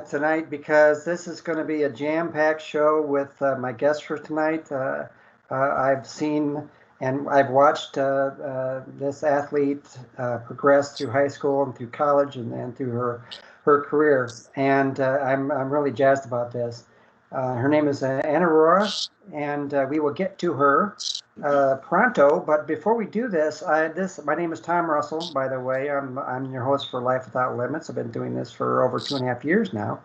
tonight because this is going to be a jam-packed show with my guest for tonight. I've seen and I've watched this athlete progress through high school and through college and through her career, and I'm really jazzed about this. Her name is Anna Rohrer, and we will get to her pronto. But before we do this, my name is Tom Russell. By the way, I'm your host for Life Without Limits. I've been doing this for over 2.5 years now,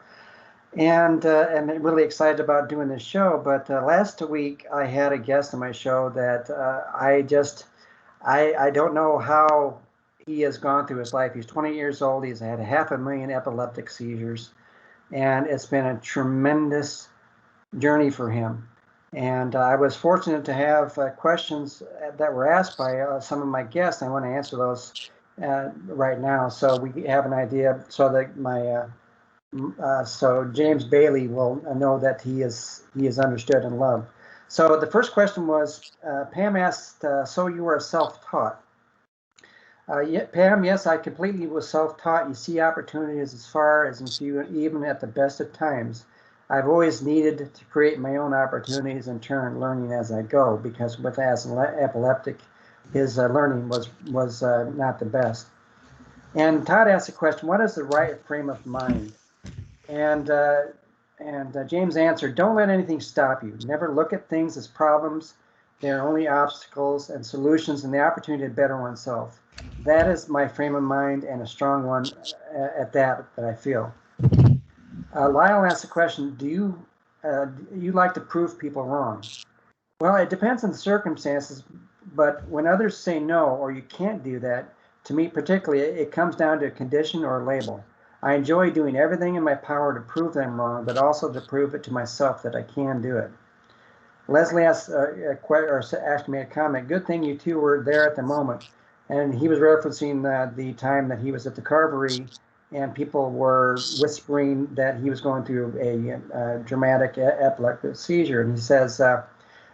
and I'm really excited about doing this show. But last week I had a guest on my show that I don't know how he has gone through his life. He's 20 years old. He's had 500,000 epileptic seizures, and it's been a tremendous journey for him. And I was fortunate to have questions that were asked by some of my guests. I want to answer those right now, so we have an idea, so that so James Bailey will know that he is understood and loved. So the first question was, Pam asked, so you were self-taught? Pam, yes, I completely was self-taught. You see opportunities as far as in few, even at the best of times. I've always needed to create my own opportunities in turn, learning as I go, because as an epileptic, his learning was not the best. And Todd asked the question, what is the right frame of mind? And James answered, don't let anything stop you. Never look at things as problems. They're only obstacles and solutions and the opportunity to better oneself. That is my frame of mind, and a strong one at that I feel. Lyle asked the question, do you like to prove people wrong? Well, it depends on the circumstances, but when others say no or you can't do that, to me particularly, it comes down to a condition or a label. I enjoy doing everything in my power to prove them wrong, but also to prove it to myself that I can do it. Leslie asked me a comment, good thing you two were there at the moment. And he was referencing the time that he was at the Carvery and people were whispering that he was going through a dramatic epileptic seizure. And he says,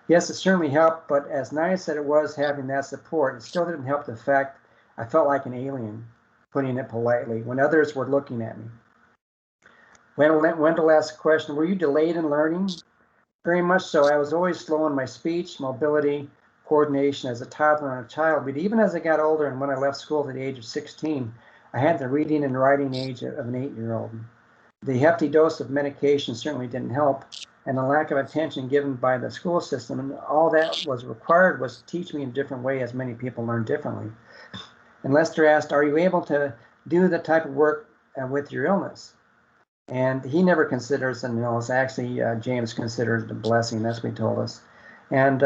yes, it certainly helped, but as nice as it was having that support, it still didn't help the fact I felt like an alien, putting it politely, when others were looking at me. Wendell asked the question, were you delayed in learning? Very much so. I was always slow in my speech, mobility, coordination as a toddler and a child, but even as I got older and when I left school at the age of 16, I had the reading and writing age of an 8-year-old. The hefty dose of medication certainly didn't help, and the lack of attention given by the school system, and all that was required was to teach me in a different way, as many people learn differently. And Lester asked, are you able to do the type of work with your illness? And he never considers an illness. Actually, James considers it a blessing. That's what he told us. And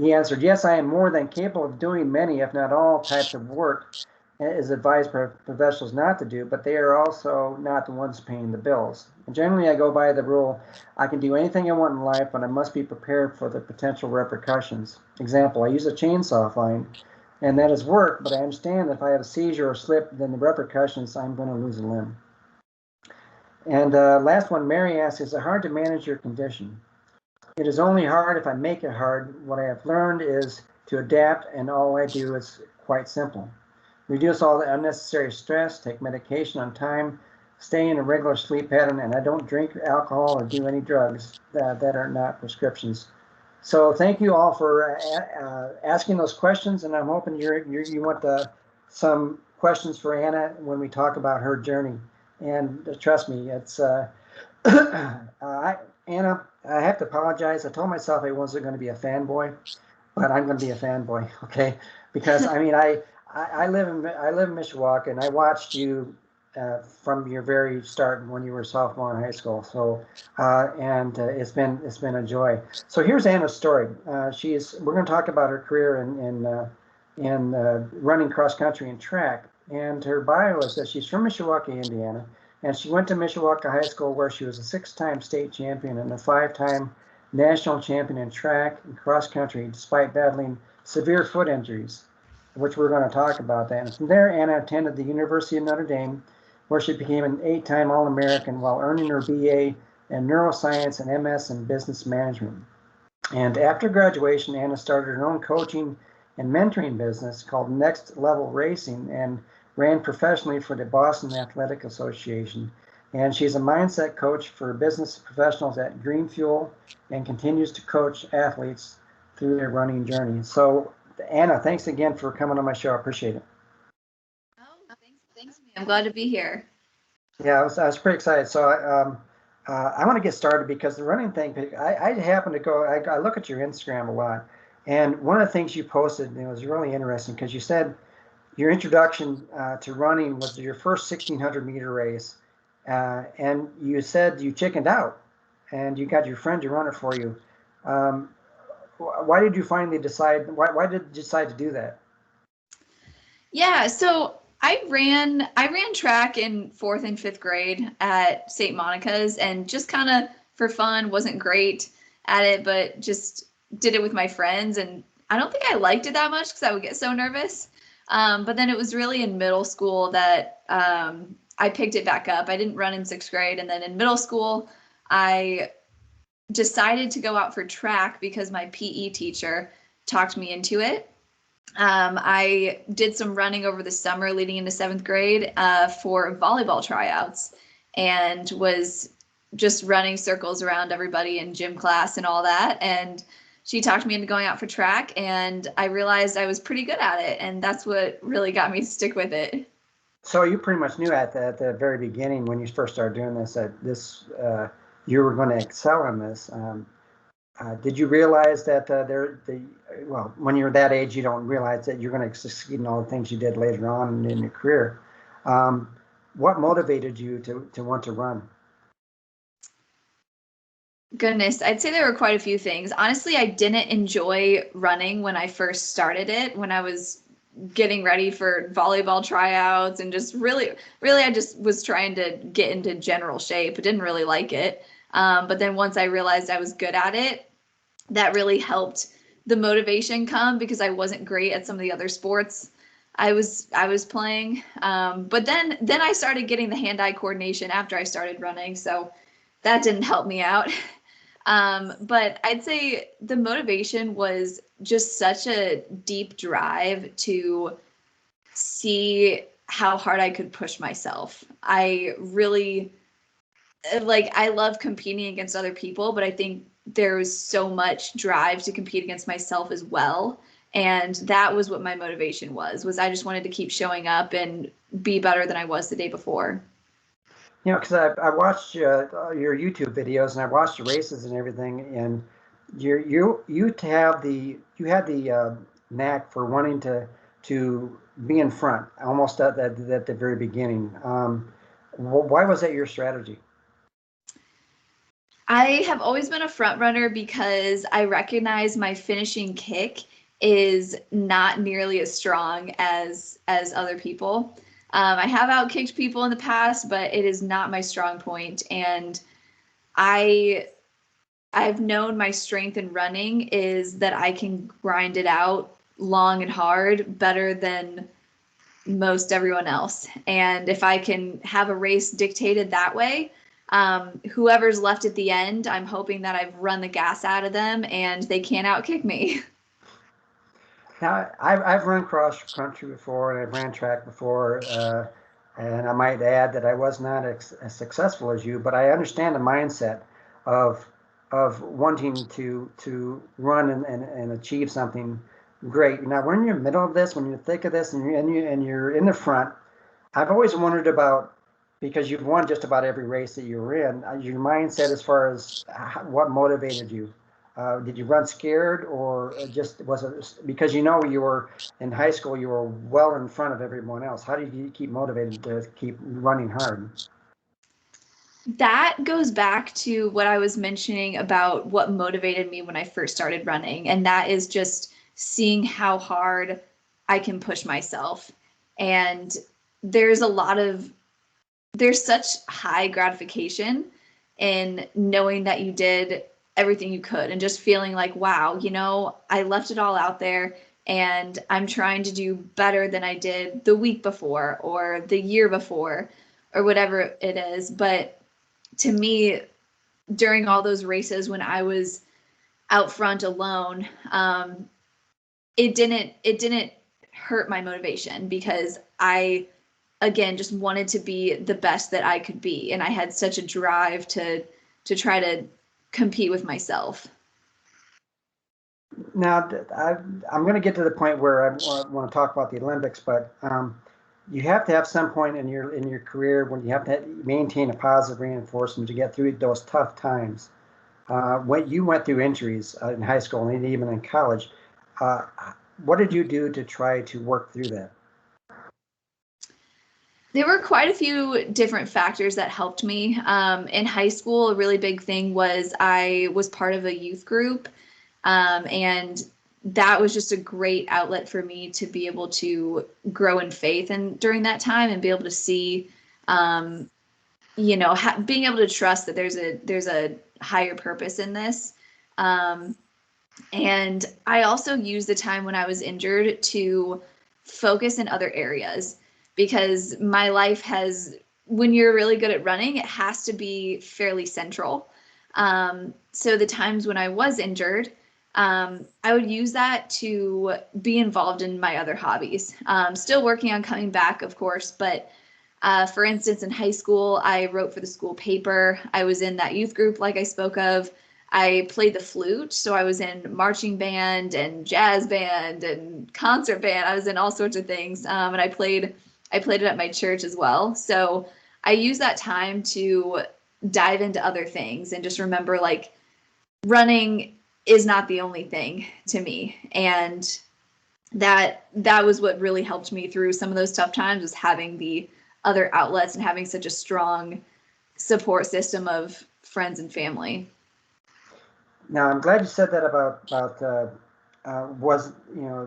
he answered, yes, I am more than capable of doing many, if not all, types of work is advised professionals not to do, but they are also not the ones paying the bills. And generally, I go by the rule, I can do anything I want in life, but I must be prepared for the potential repercussions. Example, I use a chainsaw fine, and that is work, but I understand that if I have a seizure or slip, then the repercussions, I'm going to lose a limb. And last one, Mary asks, is it hard to manage your condition? It is only hard if I make it hard. What I have learned is to adapt, and all I do is quite simple. Reduce all the unnecessary stress, take medication on time, stay in a regular sleep pattern, and I don't drink alcohol or do any drugs that are not prescriptions. So thank you all for asking those questions, and I'm hoping you want some questions for Anna when we talk about her journey. And trust me, it's Anna, I have to apologize. I told myself I wasn't going to be a fanboy, but I'm going to be a fanboy, okay? Because I mean, I live in Mishawaka, and I watched you from your very start when you were a sophomore in high school. So it's been a joy. So here's Anna's story. We're going to talk about her career in running cross country and track. And her bio is that she's from Mishawaka, Indiana, and she went to Mishawaka High School, where she was a 6-time state champion and a 5-time national champion in track and cross country, despite battling severe foot injuries, which we're going to talk about that. And from there, Anna attended the University of Notre Dame, where she became an 8-time All-American while earning her BA in neuroscience and MS in business management. And after graduation, Anna started her own coaching and mentoring business called Next Level Racing and ran professionally for the Boston Athletic Association. and she's a mindset coach for business professionals at Green Fuel and continues to coach athletes through their running journey. So, Anna, thanks again for coming on my show. I appreciate it. Oh, thanks, me. I'm glad to be here. Yeah, I was pretty excited. So I want to get started because the running thing, I happen to go, I look at your Instagram a lot. And one of the things you posted, and it was really interesting because you said your introduction to running was your first 1,600-meter race. And you said you chickened out and you got your friend to run it for you. Um, why did you finally decide, why did you decide to do that? Yeah, so I ran track in 4th and 5th grade at St. Monica's, and just kind of for fun. Wasn't great at it, but just did it with my friends, and I don't think I liked it that much because I would get so nervous. But then it was really in middle school that I picked it back up. I didn't run in 6th grade, and then in middle school I decided to go out for track because my PE teacher talked me into it. I did some running over the summer leading into 7th grade for volleyball tryouts, and was just running circles around everybody in gym class and all that. And she talked me into going out for track, and I realized I was pretty good at it. And that's what really got me to stick with it. So you pretty much knew at the very beginning when you first started doing this that you were going to excel in this. Did you realize that well, when you're that age, you don't realize that you're going to succeed in all the things you did later on in your career. What motivated you to want to run? Goodness, I'd say there were quite a few things. Honestly, I didn't enjoy running when I first started it, when I was getting ready for volleyball tryouts, and just really, I just was trying to get into general shape. I didn't really like it. But then once I realized I was good at it, that really helped the motivation come, because I wasn't great at some of the other sports I was playing. But then I started getting the hand-eye coordination after I started running, so that didn't help me out. But I'd say the motivation was just such a deep drive to see how hard I could push myself. I really I love competing against other people, but I think there's so much drive to compete against myself as well. And that was what my motivation was I just wanted to keep showing up and be better than I was the day before. You know, because I watched your YouTube videos and I watched the races and everything, and you had the knack for wanting to be in front almost at the very beginning. Why was that your strategy? I have always been a front runner because I recognize my finishing kick is not nearly as strong as other people. I have outkicked people in the past, but it is not my strong point. And I I've known my strength in running is that I can grind it out long and hard better than most everyone else. And if I can have a race dictated that way, whoever's left at the end, I'm hoping that I've run the gas out of them and they can't outkick me. Now, I've run cross country before and I've ran track before, and I might add that I was not as successful as you, but I understand the mindset of wanting to run and achieve something great. Now, when you're in the middle of this, when you're thick of this, and you're in the front, I've always wondered about, because you've won just about every race that you were in, your mindset as far as what motivated you. Did you run scared, or just was it because you know you were in high school, you were well in front of everyone else? How did you keep motivated to keep running hard? That goes back to what I was mentioning about what motivated me when I first started running, and that is just seeing how hard I can push myself. And there's a lot of there's such high gratification in knowing that you did everything you could and just feeling like, wow, I left it all out there and I'm trying to do better than I did the week before or the year before or whatever it is. But to me, during all those races when I was out front alone, it didn't hurt my motivation because I again, just wanted to be the best that I could be. And I had such a drive to try to compete with myself. Now, I'm going to get to the point where I want to talk about the Olympics, but you have to have some point in your career when you have to maintain a positive reinforcement to get through those tough times. When you went through injuries in high school and even in college, what did you do to try to work through that? There were quite a few different factors that helped me. In high school, a really big thing was I was part of a youth group, and that was just a great outlet for me to be able to grow in faith and during that time and be able to see, being able to trust that there's a higher purpose in this. And I also used the time when I was injured to focus in other areas, because my life when you're really good at running, it has to be fairly central. So the times when I was injured, I would use that to be involved in my other hobbies. Still working on coming back, of course, but for instance, in high school, I wrote for the school paper. I was in that youth group, like I spoke of. I played the flute, so I was in marching band and jazz band and concert band. I was in all sorts of things, and I played it at my church as well. So I used that time to dive into other things and just remember, like, running is not the only thing to me, and that was what really helped me through some of those tough times, was having the other outlets and having such a strong support system of friends and family. Now, I'm glad you said that about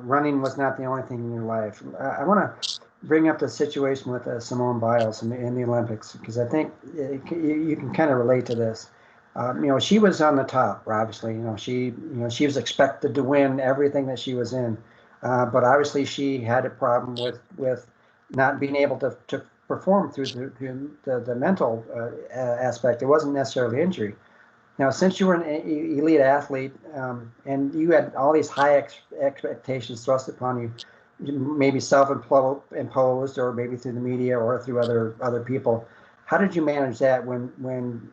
running was not the only thing in your life. I want to bring up the situation with Simone Biles in the Olympics, because I think you can kind of relate to this. She was on the top, obviously. She was expected to win everything that she was in, but obviously she had a problem with not being able to perform through the mental aspect. It wasn't necessarily injury. Now, since you were an elite athlete, and you had all these high expectations thrust upon you, maybe self-imposed, or maybe through the media or through other people, how did you manage that when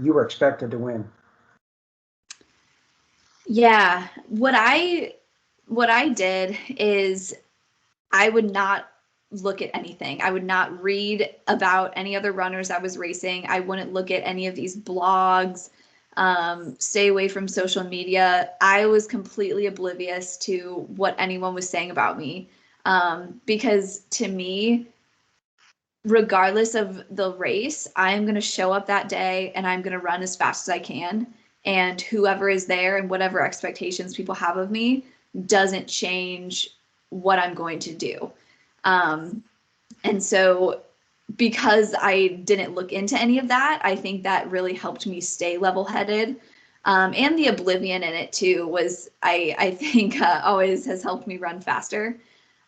you were expected to win? Yeah, what I did is I would not look at anything. I would not read about any other runners I was racing. I wouldn't look at any of these blogs, stay away from social media. I was completely oblivious to what anyone was saying about me, because to me, regardless of the race, I'm going to show up that day and I'm going to run as fast as I can. And whoever is there and whatever expectations people have of me doesn't change what I'm going to do. And so because I didn't look into any of that, I think that really helped me stay level-headed. And the oblivion in it too was, I think, always has helped me run faster.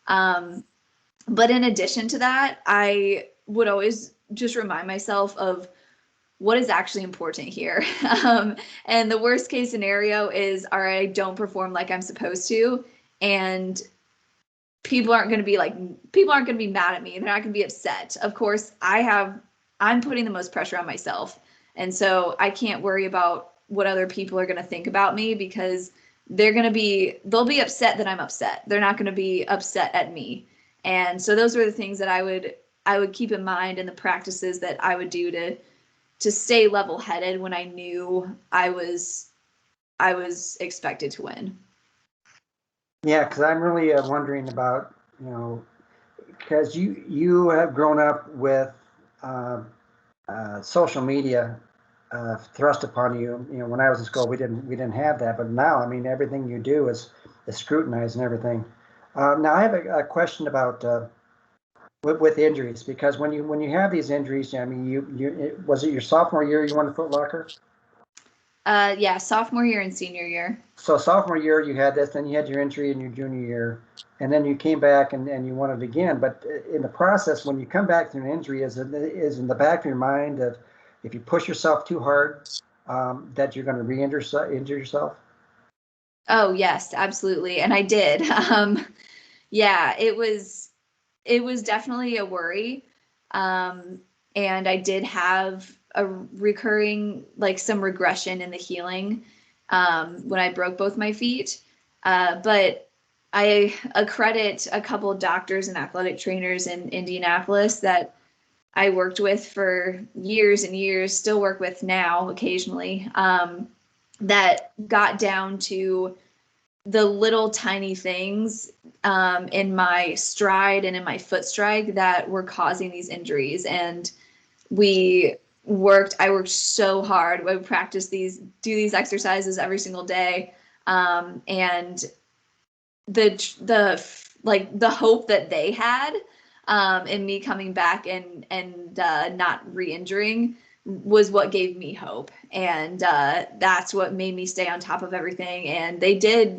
But in addition to that, I would always just remind myself of what is actually important here. And the worst case scenario is, all right, I don't perform like I'm supposed to, and people aren't going to be mad at me. They're not going to be upset. Of course, I'm putting the most pressure on myself. And so I can't worry about what other people are going to think about me, because they'll be upset that I'm upset. They're not going to be upset at me. And so those were the things that I would keep in mind, and the practices that I would do to stay level-headed when I knew I was expected to win. Yeah, because I'm really wondering about, because you have grown up with social media thrust upon you. When I was in school, we didn't have that, but now, I mean, everything you do is scrutinized and everything. Now, I have a question about with injuries, because when you have these injuries, I mean, was it your sophomore year you won the Foot Locker? Yeah, sophomore year and senior year. So sophomore year you had this, then you had your injury in your junior year, and then you came back and you won it again. But in the process, when you come back from an injury, is in the back of your mind that if you push yourself too hard, that you're going to injure yourself? Oh yes, absolutely, and I did. Yeah, it was it was definitely a worry. And I did have a recurring, like some regression in the healing when I broke both my feet. But I accredit a couple of doctors and athletic trainers in Indianapolis that I worked with for years and years, still work with now occasionally, that got down to the little tiny things in my stride and in my foot strike that were causing these injuries. And I worked so hard. I would do these exercises every single day. And the hope that they had in me coming back and not re-injuring was what gave me hope. And that's what made me stay on top of everything. And they did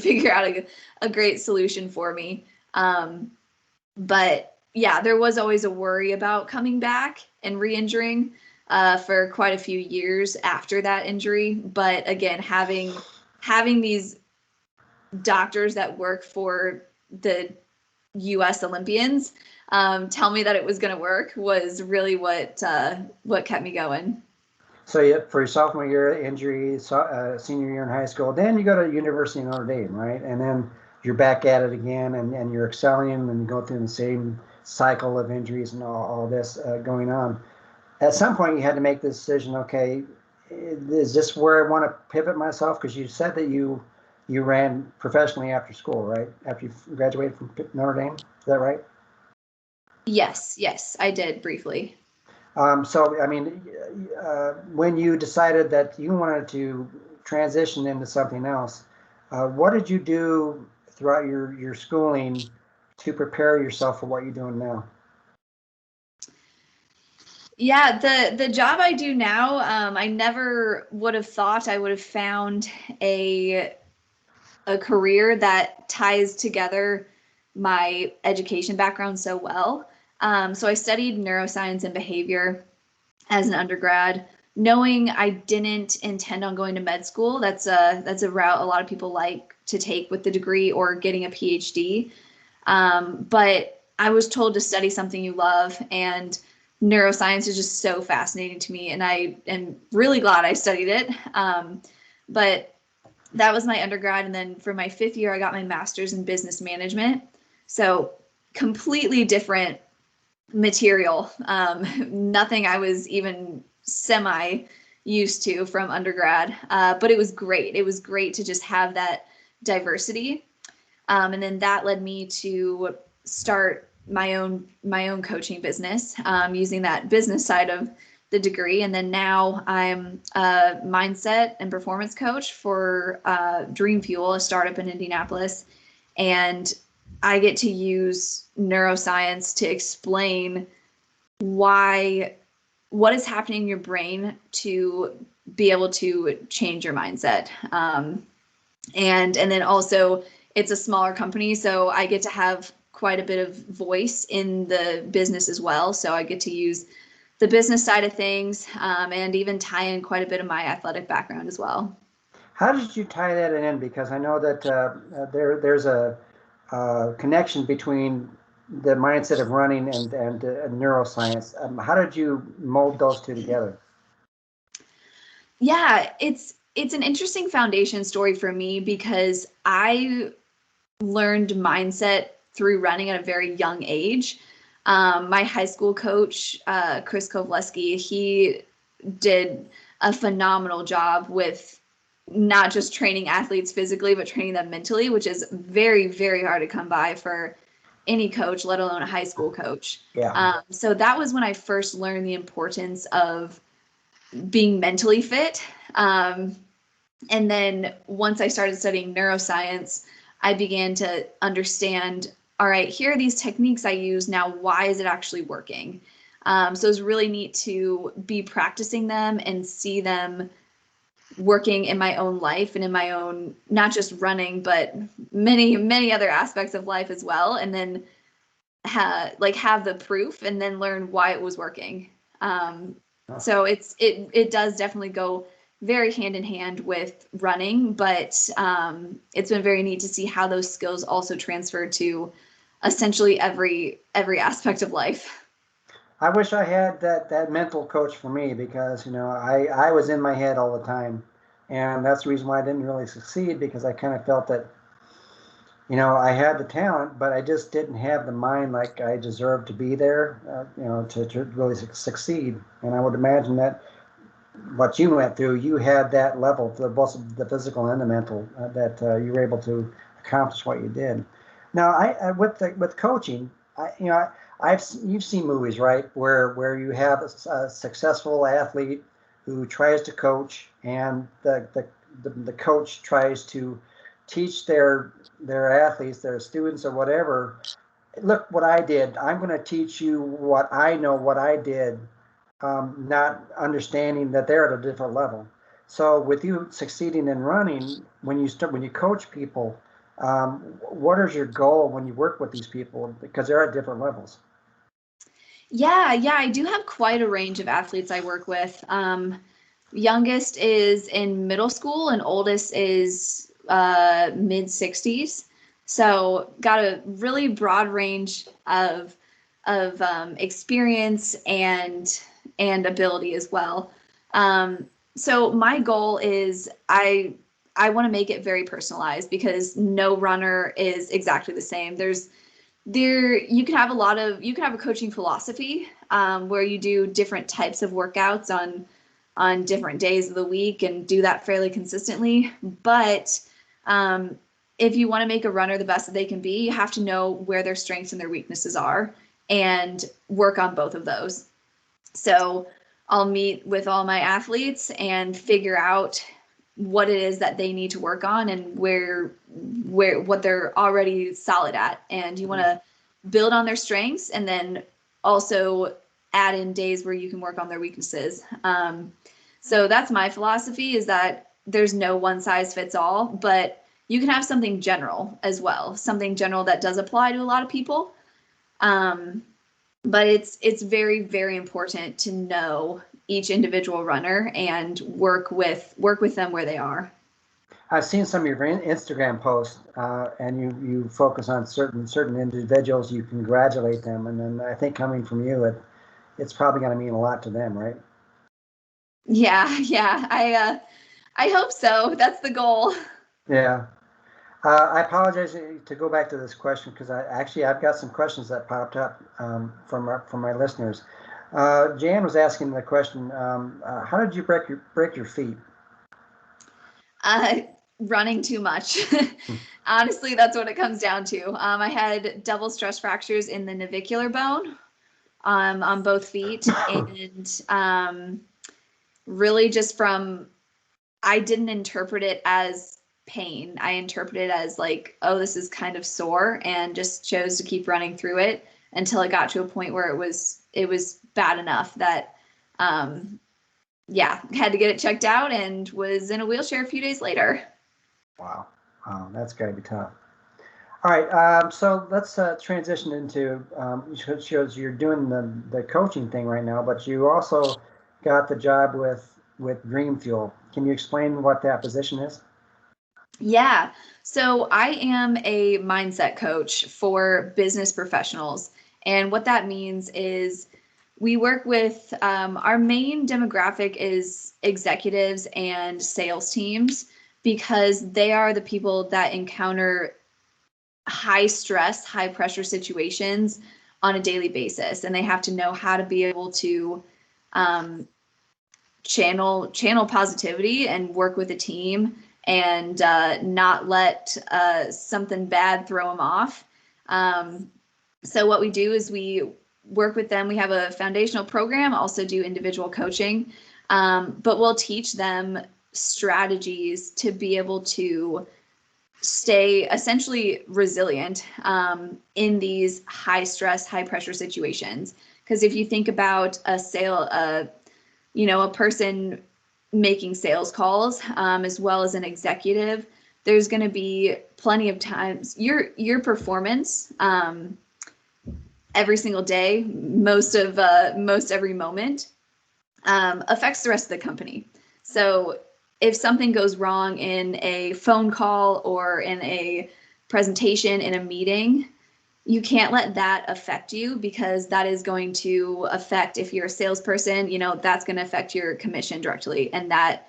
figure out a great solution for me. But yeah, there was always a worry about coming back and re-injuring for quite a few years after that injury. But again, having these doctors that work for the U.S. Olympians tell me that it was going to work was really what kept me going. So for your sophomore year injury, senior year in high school, then you go to University of Notre Dame, right? And then you're back at it again, and you're excelling, and you go through the same cycle of injuries and all this going on. At some point, you had to make the decision. Okay, is this where I want to pivot myself? Because you said that you ran professionally after school, right? After you graduated from Notre Dame, is that right? Yes, I did briefly. So, I mean, when you decided that you wanted to transition into something else, what did you do throughout your schooling to prepare yourself for what you're doing now? Yeah, the job I do now, I never would have thought I would have found a career that ties together my education background so well. So I studied neuroscience and behavior as an undergrad, knowing I didn't intend on going to med school. That's a route a lot of people like to take with the degree or getting a PhD. But I was told to study something you love, and neuroscience is just so fascinating to me, and I am really glad I studied it. But that was my undergrad, and then for my 5th year, I got my master's in business management. So completely different material, nothing I was even semi used to from undergrad, but it was great. It was great to just have that diversity. And then that led me to start my own coaching business, using that business side of the degree. And then now I'm a mindset and performance coach for Dream Fuel, a startup in Indianapolis. And I get to use neuroscience to explain what is happening in your brain to be able to change your mindset. And then also it's a smaller company, so I get to have quite a bit of voice in the business as well. So I get to use the business side of things, and even tie in quite a bit of my athletic background as well. How did you tie that in? Because I know that there's a connection between the mindset of running and neuroscience. How did you mold those two together? Yeah, it's an interesting foundation story for me because I learned mindset through running at a very young age. My high school coach, Chris Kovleski, he did a phenomenal job with not just training athletes physically, but training them mentally, which is very, very hard to come by for any coach, let alone a high school coach. Yeah. So that was when I first learned the importance of being mentally fit. And then once I started studying neuroscience, I began to understand, all right, here are these techniques I use. Now, why is it actually working? So it's really neat to be practicing them and see them working in my own life and in my own, not just running, but many, many other aspects of life as well. And then have the proof and then learn why it was working. So it does definitely go very hand in hand with running, but it's been very neat to see how those skills also transfer to essentially every aspect of life. I wish I had that mental coach for me, because I was in my head all the time, and that's the reason why I didn't really succeed, because I kind of felt that I had the talent, but I just didn't have the mind like I deserved to be there, to really succeed. And I would imagine that what you went through, you had that level, both the physical and the mental, that you were able to accomplish what you did. Now, with coaching, you've seen movies, right, where you have a successful athlete who tries to coach, and the coach tries to teach their athletes, their students, or whatever. Look what I did. I'm going to teach you what I know, what I did, not understanding that they're at a different level. So with you succeeding in running, when you coach people, what is your goal when you work with these people? Because they're at different levels. Yeah, I do have quite a range of athletes I work with. Youngest is in middle school and oldest is mid 60s. So got a really broad range of experience and ability as well. So my goal is I want to make it very personalized, because no runner is exactly the same. You can have a coaching philosophy, where you do different types of workouts on different days of the week and do that fairly consistently. But if you want to make a runner the best that they can be, you have to know where their strengths and their weaknesses are and work on both of those. So I'll meet with all my athletes and figure out what it is that they need to work on and what they're already solid at. And you want to build on their strengths and then also add in days where you can work on their weaknesses. So that's my philosophy, is that there's no one size fits all, but you can have something general as well, something general that does apply to a lot of people. But it's very, very important to know each individual runner and work with them where they are. I've seen some of your Instagram posts, and you focus on certain individuals. You congratulate them, and then I think coming from you, it's probably going to mean a lot to them, right? Yeah. I hope so. That's the goal. Yeah. I apologize to go back to this question, because I've got some questions that popped up from my listeners. Jan was asking the question: how did you break your feet? Running too much. Honestly, that's what it comes down to. I had double stress fractures in the navicular bone on both feet, and really just I didn't interpret it as pain. I interpreted it as like, oh, this is kind of sore, and just chose to keep running through it until it got to a point where it was bad enough that had to get it checked out and was in a wheelchair a few days later. Wow, that's got to be tough. All right, so let's transition into shows you're doing the coaching thing right now, but you also got the job with Dream Fuel. Can you explain what that position is? Yeah. So I am a mindset coach for business professionals. And what that means is we work with our main demographic is executives and sales teams, because they are the people that encounter high stress, high pressure situations on a daily basis. And they have to know how to be able to channel positivity and work with a team and not let something bad throw them off. So what we do is we work with them. We have a foundational program, also do individual coaching, but we'll teach them strategies to be able to stay essentially resilient in these high stress, high pressure situations. Because if you think about a person making sales calls, as well as an executive, there's going to be plenty of times your performance every single day, most every moment, affects the rest of the company. So if something goes wrong in a phone call or in a presentation, in a meeting, you can't let that affect you, because that is going to affect, if you're a salesperson, that's going to affect your commission directly, and that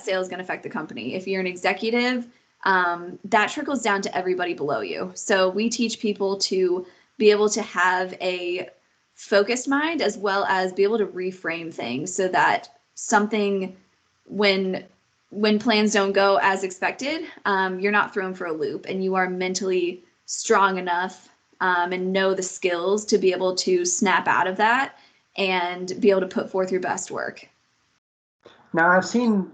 sale is going to affect the company. If you're an executive, that trickles down to everybody below you. So we teach people to be able to have a focused mind, as well as be able to reframe things, so that something, when plans don't go as expected, you're not thrown for a loop, and you are mentally strong enough and know the skills to be able to snap out of that and be able to put forth your best work. Now, I've seen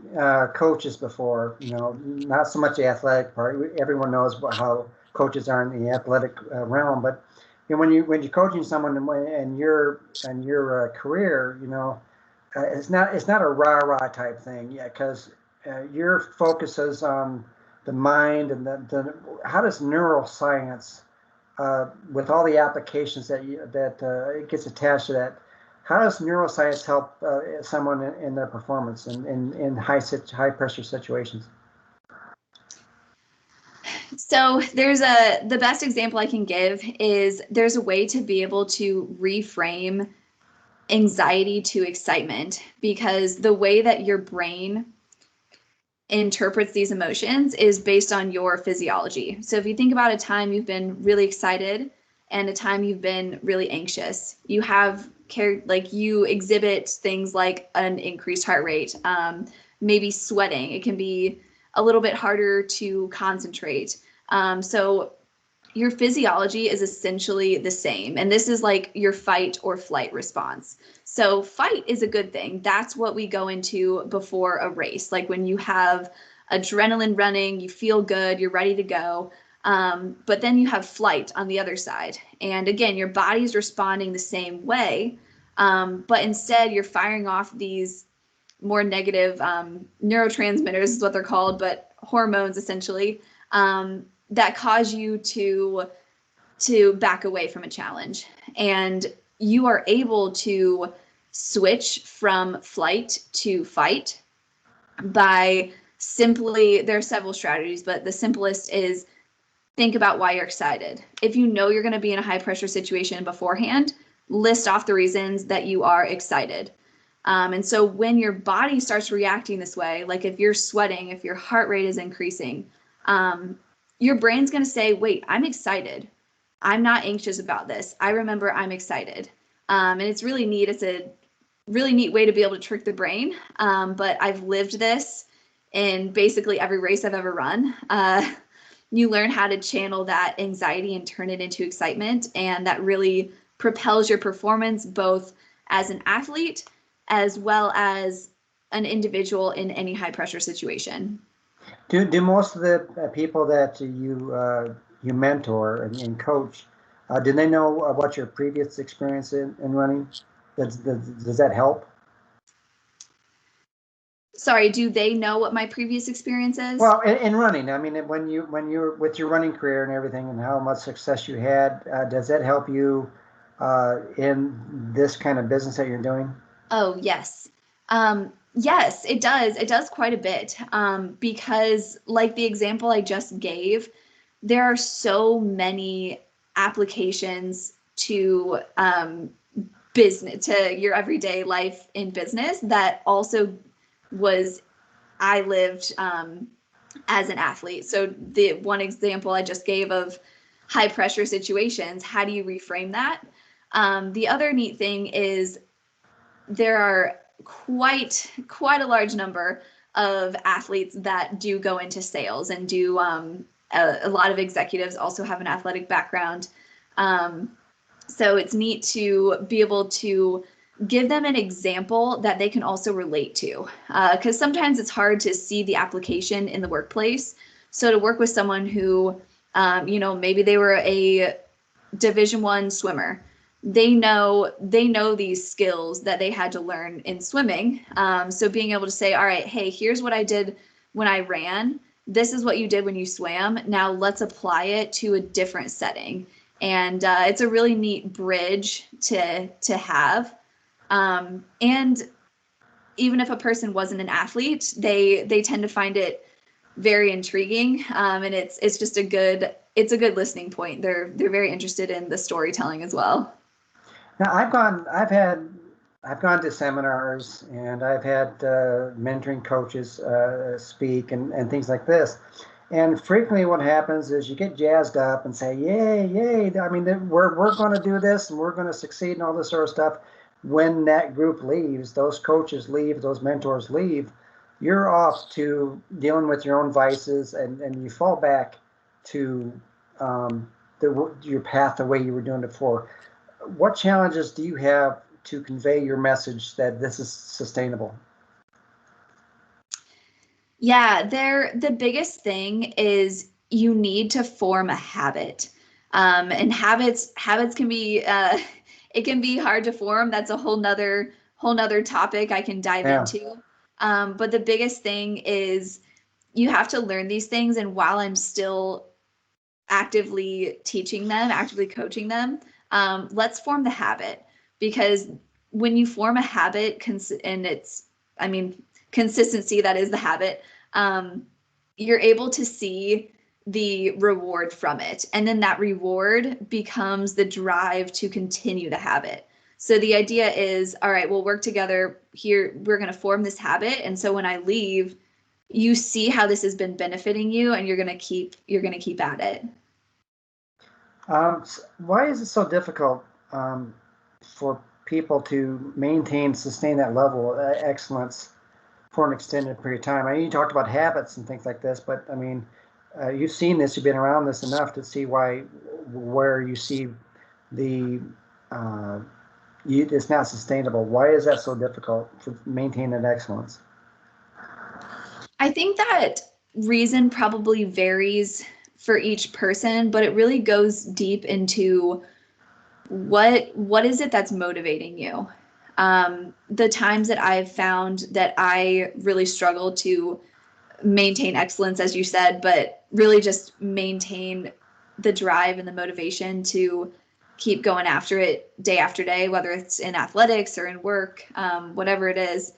coaches before, not so much the athletic part. Everyone knows how coaches are in the athletic realm, but when you're coaching someone in your career, it's not a rah-rah type thing, because your focus is on the mind, and how does neuroscience, with all the applications that it gets attached to that, how does neuroscience help someone in their performance in high pressure situations? So the best example I can give is, there's a way to be able to reframe anxiety to excitement, because the way that your brain interprets these emotions is based on your physiology. So if you think about a time you've been really excited and a time you've been really anxious, you exhibit things like an increased heart rate, maybe sweating. It can be a little bit harder to concentrate. So your physiology is essentially the same. And this is like your fight or flight response. So fight is a good thing. That's what we go into before a race. Like when you have adrenaline running, you feel good, you're ready to go. But then you have flight on the other side. And again, your body's responding the same way. But instead you're firing off these more negative neurotransmitters is what they're called, but hormones essentially, that cause you to back away from a challenge. And you are able to switch from flight to fight by simply, there are several strategies, but the simplest is think about why you're excited. If you know you're going to be in a high pressure situation beforehand, list off the reasons that you are excited. And so when your body starts reacting this way, like if you're sweating, if your heart rate is increasing, your brain's going to say, wait, I'm excited. I'm not anxious about this. I remember I'm excited. And it's really neat. It's a really neat way to be able to trick the brain. But I've lived this in basically every race I've ever run. You learn how to channel that anxiety and turn it into excitement. And that really propels your performance, both as an athlete as well as an individual in any high pressure situation. Do most of the people that you mentor and coach, do they know what your previous experience in running? Does that help? Sorry, do they know what my previous experience is? Well, in running, I mean, when you're with your running career and everything, and how much success you had, does that help you in this kind of business that you're doing? Oh, yes. Yes, it does. It does quite a bit, because like the example I just gave, there are so many applications to business, to your everyday life in business, that also I lived as an athlete. So the one example I just gave of high pressure situations, how do you reframe that? The other neat thing is there are quite a large number of athletes that do go into sales and do a lot of executives also have an athletic background. So it's neat to be able to give them an example that they can also relate to, because sometimes it's hard to see the application in the workplace. So to work with someone who, maybe they were a Division I swimmer, they know these skills that they had to learn in swimming. So being able to say, all right, hey, here's what I did when I ran. This is what you did when you swam. Now let's apply it to a different setting. And it's a really neat bridge to have. And even if a person wasn't an athlete, they tend to find it very intriguing. And it's just a good listening point. They're very interested in the storytelling as well. Now I've gone to seminars, and I've had mentoring coaches speak and things like this. And frequently what happens is you get jazzed up and say, yay, yay. I mean, we're going to do this and we're going to succeed and all this sort of stuff. When that group leaves, those coaches leave, those mentors leave, you're off to dealing with your own vices, and you fall back to your path the way you were doing it before. What challenges do you have to convey your message that this is sustainable? Yeah, the biggest thing is you need to form a habit. And habits can be it can be hard to form. That's a whole nother topic I can dive into. But the biggest thing is you have to learn these things. And while I'm still actively teaching them, actively coaching them, let's form the habit. Because when you form a habit, consistency, that is the habit, you're able to see the reward from it. And then that reward becomes the drive to continue the habit. So the idea is, all right, we'll work together here. We're going to form this habit. And so when I leave, you see how this has been benefiting you, and you're going to keep at it. Why is it so difficult for people to sustain that level of excellence for an extended period of time? I mean, you talked about habits and things like this, but I mean, you've seen this, you've been around this enough to see where you see it's not sustainable. Why is that so difficult to maintain that excellence? I think that reason probably varies for each person, but it really goes deep into what is it that's motivating you. The times that I've found that I really struggle to maintain excellence, as you said, but really just maintain the drive and the motivation to keep going after it day after day, whether it's in athletics or in work, whatever it is.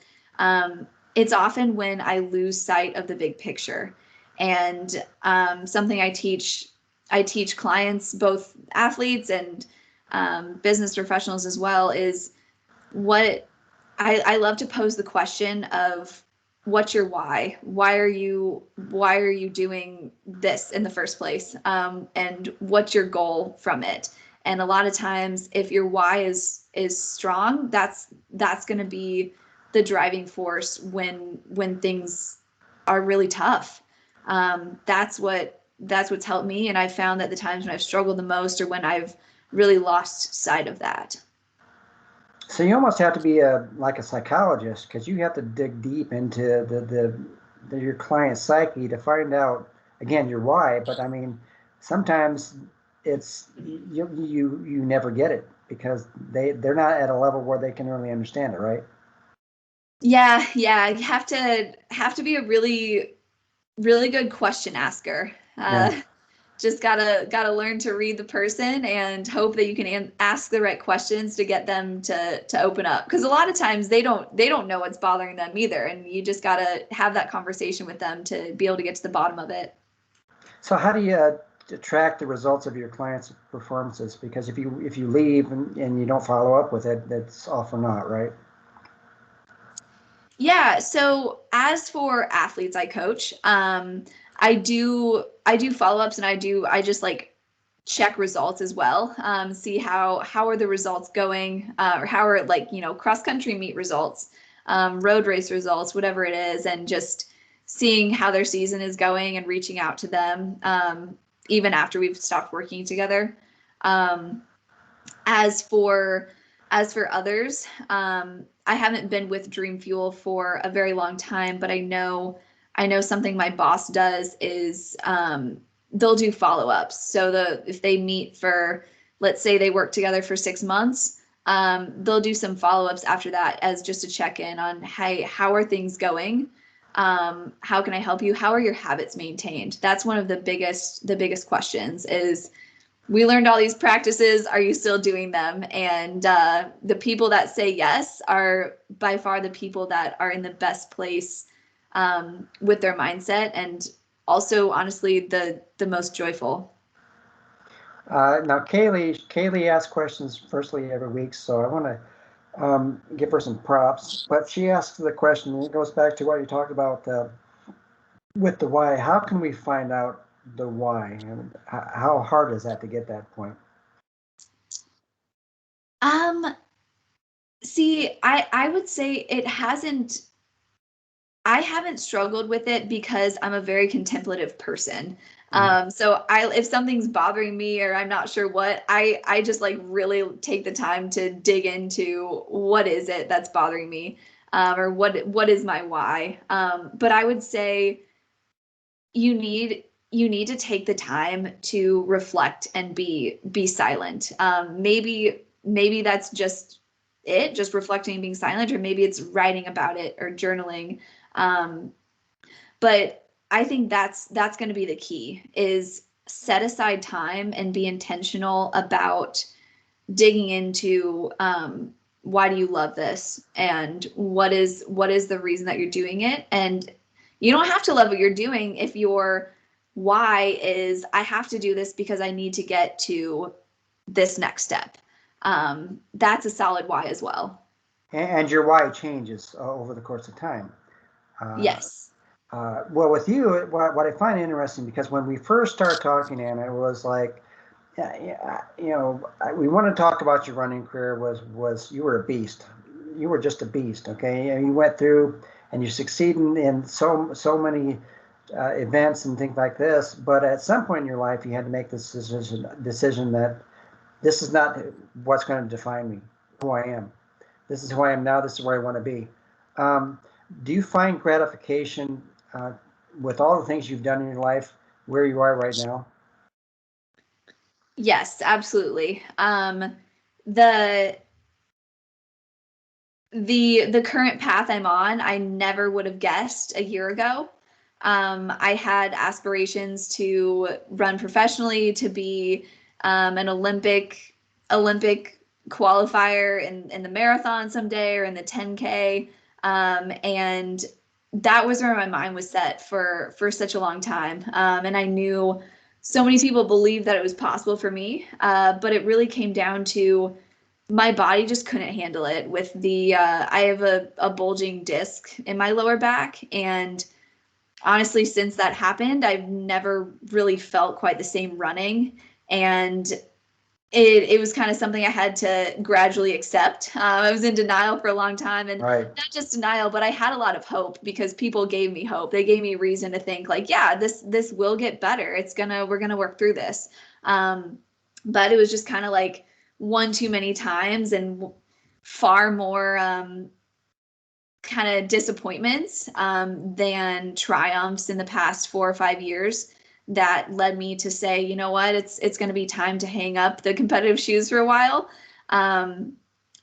It's often when I lose sight of the big picture. And something I teach clients, both athletes and business professionals as well, is what I love to pose the question of, what's your why? Why are you doing this in the first place? And what's your goal from it? And a lot of times, if your why is strong, that's going to be the driving force when things are really tough. That's what's helped me. And I've found that the times when I've struggled the most are when I've really lost sight of that. So you almost have to be like a psychologist, because you have to dig deep into your client's psyche to find out, again, your why. But I mean, sometimes it's you never get it because they're not at a level where they can really understand it, right? Yeah, you have to be a really, really good question asker. Just gotta learn to read the person and hope that you can ask the right questions to get them to open up. Because a lot of times they don't know what's bothering them either, and you just gotta have that conversation with them to be able to get to the bottom of it. So how do you track the results of your clients' performances? Because if you leave and you don't follow up with it, that's all for naught, right? Yeah. So as for athletes I coach, I do follow-ups, and I just like check results as well. See how are the results going, or how are, like, cross country meet results, road race results, whatever it is, and just seeing how their season is going and reaching out to them, even after we've stopped working together. As for others, I haven't been with Dream Fuel for a very long time, but I know something my boss does is they'll do follow-ups. So if they meet for, let's say they work together for 6 months, they'll do some follow-ups after that as just a check-in on, hey, how are things going? How can I help you? How are your habits maintained? That's one of the biggest questions is, we learned all these practices. Are you still doing them? And the people that say yes are by far the people that are in the best place with their mindset. And also honestly the most joyful. Now, Kaylee asks questions firstly every week, so I want to give her some props. But she asks the question, and it goes back to what you talked about with the why. How can we find out the why, and how hard is that to get that point? See, I would say I haven't struggled with it because I'm a very contemplative person. So if something's bothering me or I'm not sure what, I just like really take the time to dig into what is it that's bothering me, or what is my why. But I would say you need to take the time to reflect and be silent. Maybe that's just it, just reflecting and being silent, or maybe it's writing about it or journaling. Um, but I think that's going to be the key, is set aside time and be intentional about digging into, why do you love this, and what is the reason that you're doing it. And you don't have to love what you're doing if your why is, I have to do this because I need to get to this next step. That's a solid why as well. And your why changes over the course of time. Yes. Well, with you, what I find interesting, because when we first started talking, Anna, it was like, yeah, we want to talk about your running career. Was you were a beast. You were just a beast. Okay, and you went through and you succeeded in so many events and things like this. But at some point in your life, you had to make this decision that this is not what's going to define me, who I am. This is who I am now. This is where I want to be. Um, do you find gratification with all the things you've done in your life where you are right now? Yes, absolutely. The the current path I'm on, I never would have guessed a year ago. I had aspirations to run professionally, to be an Olympic qualifier in the marathon someday, or in the 10K. And that was where my mind was set for such a long time. And I knew so many people believed that it was possible for me, but it really came down to my body just couldn't handle it. With the I have a bulging disc in my lower back, and honestly, since that happened, I've never really felt quite the same running. And it was kind of something I had to gradually accept. I was in denial for a long time, and Right. not just denial, but I had a lot of hope because people gave me hope. They gave me reason to think like, yeah, this will get better. We're gonna work through this. But it was just kind of like one too many times, and far more kind of disappointments than triumphs in the past 4 or 5 years, that led me to say, you know what, it's going to be time to hang up the competitive shoes for a while. And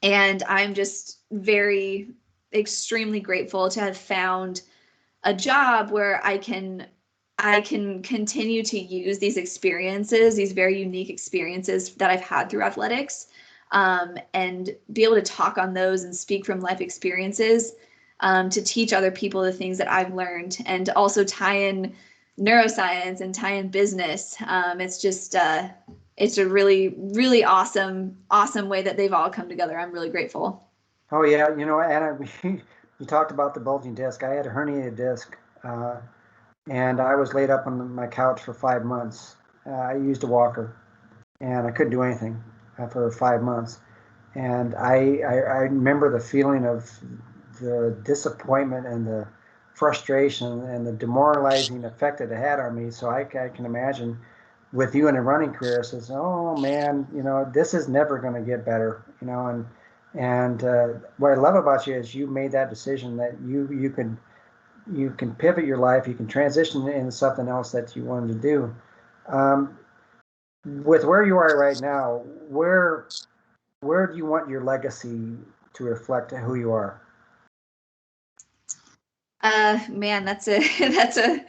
I'm just very extremely grateful to have found a job where I can continue to use these experiences, these very unique experiences that I've had through athletics, and be able to talk on those and speak from life experiences, to teach other people the things that I've learned, and also tie in neuroscience and tie in business. It's just it's a really, really awesome way that they've all come together. I'm really grateful. Oh yeah, Anna, you talked about the bulging disc. I had a herniated disc, and I was laid up on my couch for 5 months. I used a walker, and I couldn't do anything for 5 months. And I remember the feeling of the disappointment and the frustration and the demoralizing effect that it had on me. So I can imagine with you in a running career, says, oh man, this is never going to get better, and what I love about you is you made that decision that you can pivot your life, you can transition into something else that you wanted to do. With where you are right now, where do you want your legacy to reflect who you are? Man, that's a that's a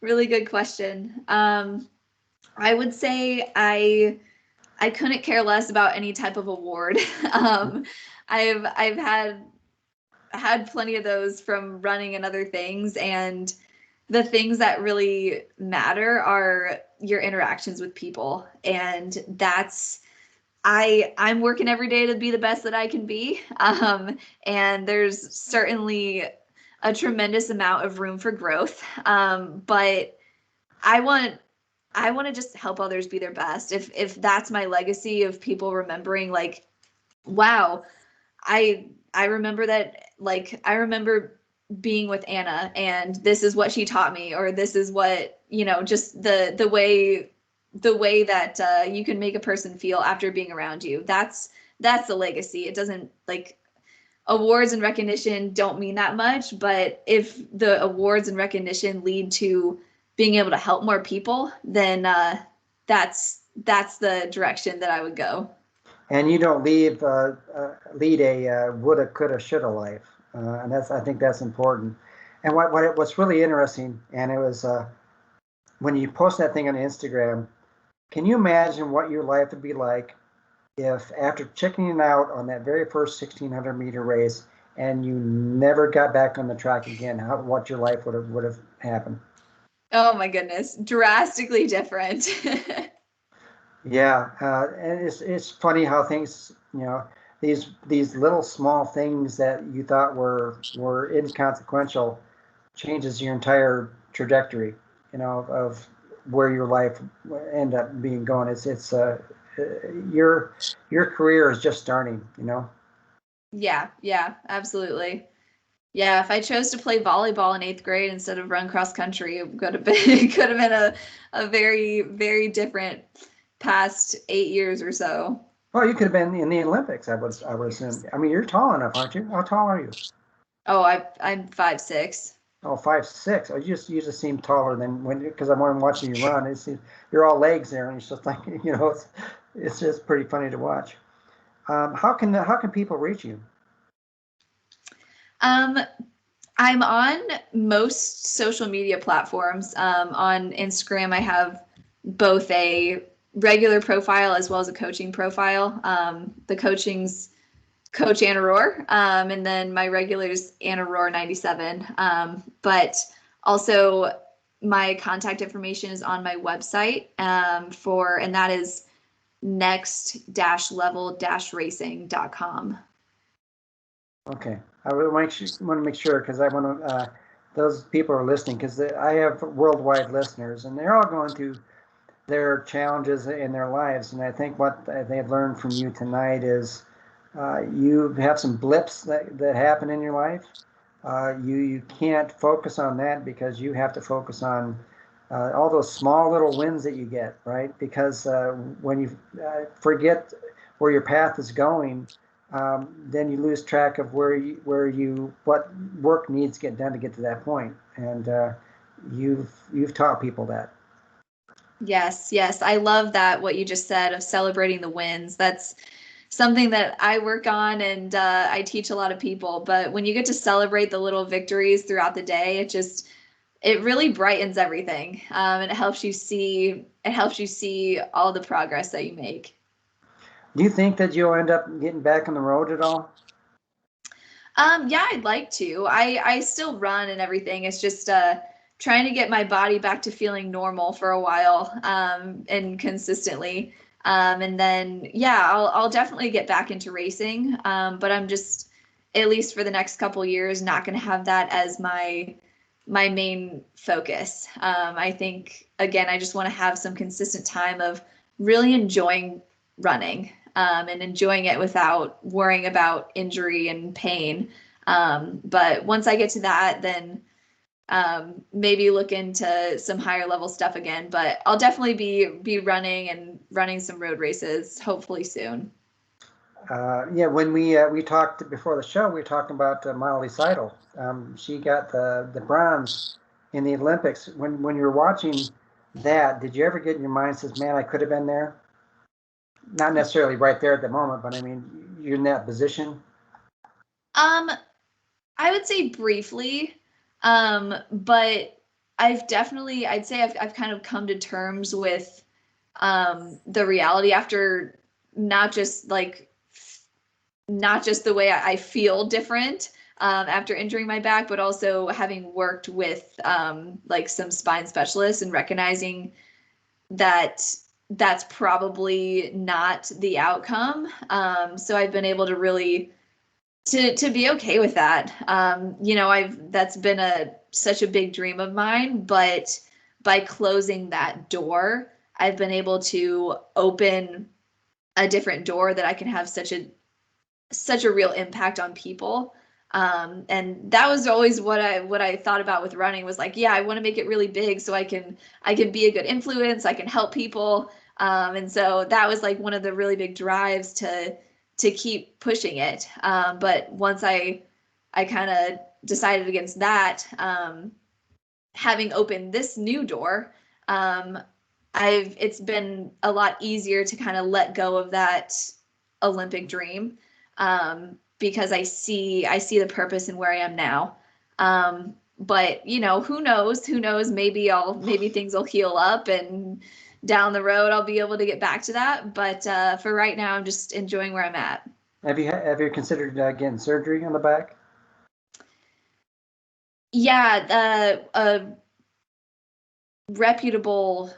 really good question. I would say I couldn't care less about any type of award. I've had plenty of those from running and other things, and the things that really matter are your interactions with people. And I'm working every day to be the best that I can be. And there's certainly a tremendous amount of room for growth. But I want to just help others be their best. If that's my legacy of people remembering, like, wow, I remember that, like, I remember being with Anna and this is what she taught me, or this is what, just the way that you can make a person feel after being around you. That's the legacy. It doesn't, like, awards and recognition don't mean that much, but if the awards and recognition lead to being able to help more people, then that's the direction that I would go. And you don't lead a woulda, coulda, shoulda life, and I think that's important. And what's really interesting, and it was when you post that thing on Instagram, can you imagine what your life would be like if after checking out on that very first 1,600-meter race and you never got back on the track again? What your life would have happened? Oh my goodness, drastically different. Yeah, and it's funny how things, these little small things that you thought were inconsequential changes your entire trajectory, of where your life end up being going. It's your career is just starting. Yeah, absolutely. Yeah, if I chose to play volleyball in 8th grade instead of run cross country, it could have been a very, very different past 8 years or so. Well, you could have been in the Olympics, I would assume. I mean, you're tall enough, aren't you? How tall are you? Oh, I'm 5'6". Oh, 5'6". Oh, you just seem taller than because I'm watching you run. It seems you're all legs there, and it's just like it's just pretty funny to watch. How can people reach you? Um, I'm on most social media platforms. On Instagram, I have both a regular profile as well as a coaching profile. The coaching's Coach Anna Rohrer, and then my regular is Anna Rohrer 97. But also my contact information is on my website, and that is next-level-racing.com. Okay, I want to make sure because I want to. Those people are listening because I have worldwide listeners, and they're all going through their challenges in their lives. And I think what they've learned from you tonight is you have some blips that happen in your life. You can't focus on that because you have to focus on all those small little wins that you get, right? Because when you forget where your path is going, then you lose track of what work needs to get done to get to that point. And you've taught people that. Yes, I love that, what you just said of celebrating the wins. That's something that I work on, and I teach a lot of people. But when you get to celebrate the little victories throughout the day, it really brightens everything, and it helps you see all the progress that you make. Do you think that you'll end up getting back on the road at all? Yeah, I'd like to. I still run and everything. It's just trying to get my body back to feeling normal for a while, and consistently. And then, yeah, I'll definitely get back into racing. But I'm just, at least for the next couple years, not going to have that as my main focus. I think, again, I just want to have some consistent time of really enjoying running, and enjoying it without worrying about injury and pain. But once I get to that, then maybe look into some higher level stuff again. But I'll definitely be running some road races, hopefully soon. Yeah, when we talked before the show, we were talking about Miley Seidel. She got the bronze in the Olympics. When you were watching that, did you ever get in your mind, says, "Man, I could have been there"? Not necessarily right there at the moment, but I mean, you're in that position. I would say briefly, but I'd say I've kind of come to terms with the reality after not just the way I feel different, after injuring my back, but also having worked with like some spine specialists and recognizing that that's probably not the outcome. So I've been able to really to be okay with that. That's been such a big dream of mine, but by closing that door, I've been able to open a different door that I can have such a real impact on people. And that was always what I thought about with running was like, yeah, I want to make it really big so I can be a good influence, I can help people. And so that was like one of the really big drives to keep pushing it. But once I kind of decided against that, having opened this new door, it's been a lot easier to kind of let go of that Olympic dream, because I see the purpose in where I am now. But who knows? Maybe things will heal up and down the road I'll be able to get back to that. But for right now, I'm just enjoying where I'm at. Have you considered getting surgery on the back? Yeah, a reputable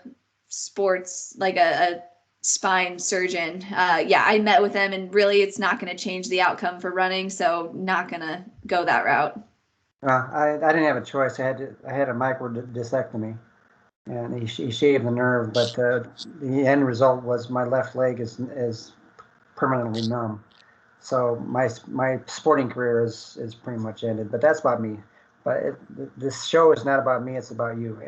sports, like a spine surgeon. Yeah, I met with them, and really it's not going to change the outcome for running, so not going to go that route. I didn't have a choice. I had a microdiscectomy, and he shaved the nerve, but the end result was my left leg is permanently numb. So my sporting career is pretty much ended. But that's about me. But this show is not about me. It's about you.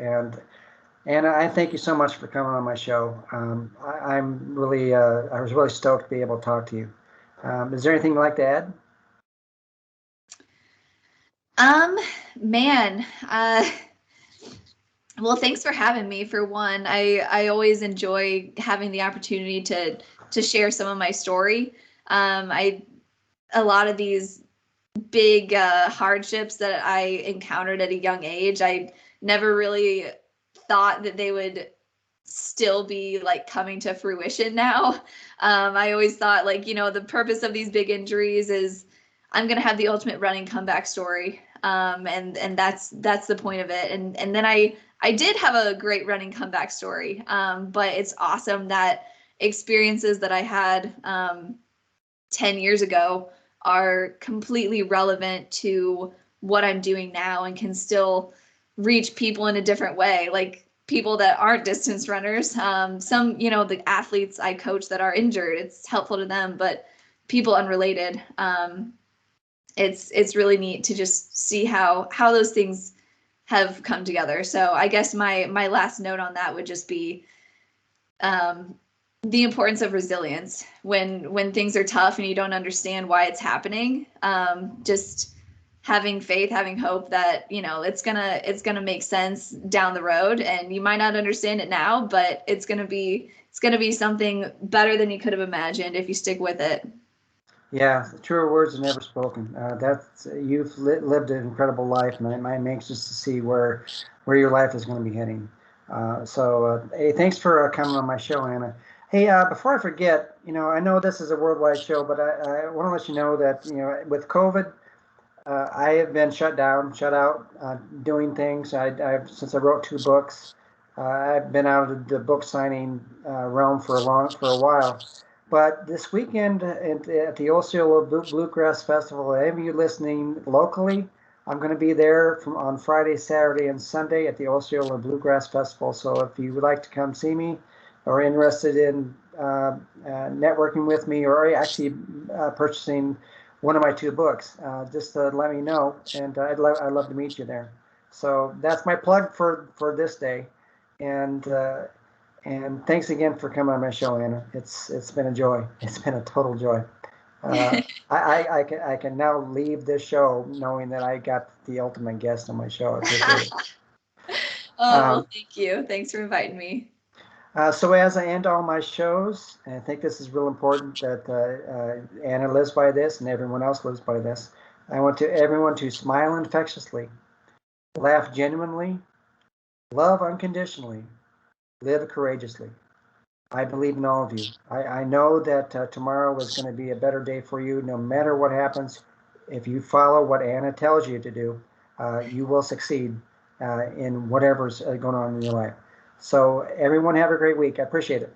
And I thank you so much for coming on my show. I was really stoked to be able to talk to you. Is there anything you'd like to add? Man, well, thanks for having me. For one, I always enjoy having the opportunity to share some of my story. A lot of these big hardships that I encountered at a young age, I never really thought that they would still be like coming to fruition now. I always thought like, the purpose of these big injuries is I'm going to have the ultimate running comeback story. And that's the point of it. And then I did have a great running comeback story. But it's awesome that experiences that I had 10 years ago are completely relevant to what I'm doing now and can still reach people in a different way. Like people that aren't distance runners, some, the athletes I coach that are injured, it's helpful to them, but people unrelated, it's really neat to just see how those things have come together. So I guess my last note on that would just be the importance of resilience when things are tough and you don't understand why it's happening. Just having faith, having hope that it's gonna make sense down the road, and you might not understand it now, but it's gonna be something better than you could have imagined if you stick with it. Yeah, truer words are never spoken. You've lived an incredible life, and I'm anxious to see where your life is going to be heading. Hey, thanks for coming on my show, Anna. Hey, before I forget, I know this is a worldwide show, but I want to let you know that with COVID, I have been shut out, doing things. Since I wrote 2 books, I've been out of the book signing realm for a while. But this weekend at the Osceola Bluegrass Festival, any of you listening locally, I'm going to be there on Friday, Saturday, and Sunday at the Osceola Bluegrass Festival. So if you would like to come see me or interested in networking with me or actually purchasing one of my 2 books, just let me know, and I'd love to meet you there. So that's my plug for this day, and thanks again for coming on my show, Anna. It's been a joy. It's been a total joy. I can now leave this show knowing that I got the ultimate guest on my show. I appreciate it. Well, thank you. Thanks for inviting me. So as I end all my shows, and I think this is real important that Anna lives by this and everyone else lives by this, I want everyone to smile infectiously, laugh genuinely, love unconditionally, live courageously. I believe in all of you. I know that tomorrow is going to be a better day for you no matter what happens. if you follow what Anna tells you to do, you will succeed in whatever's going on in your life. So everyone have a great week. I appreciate it.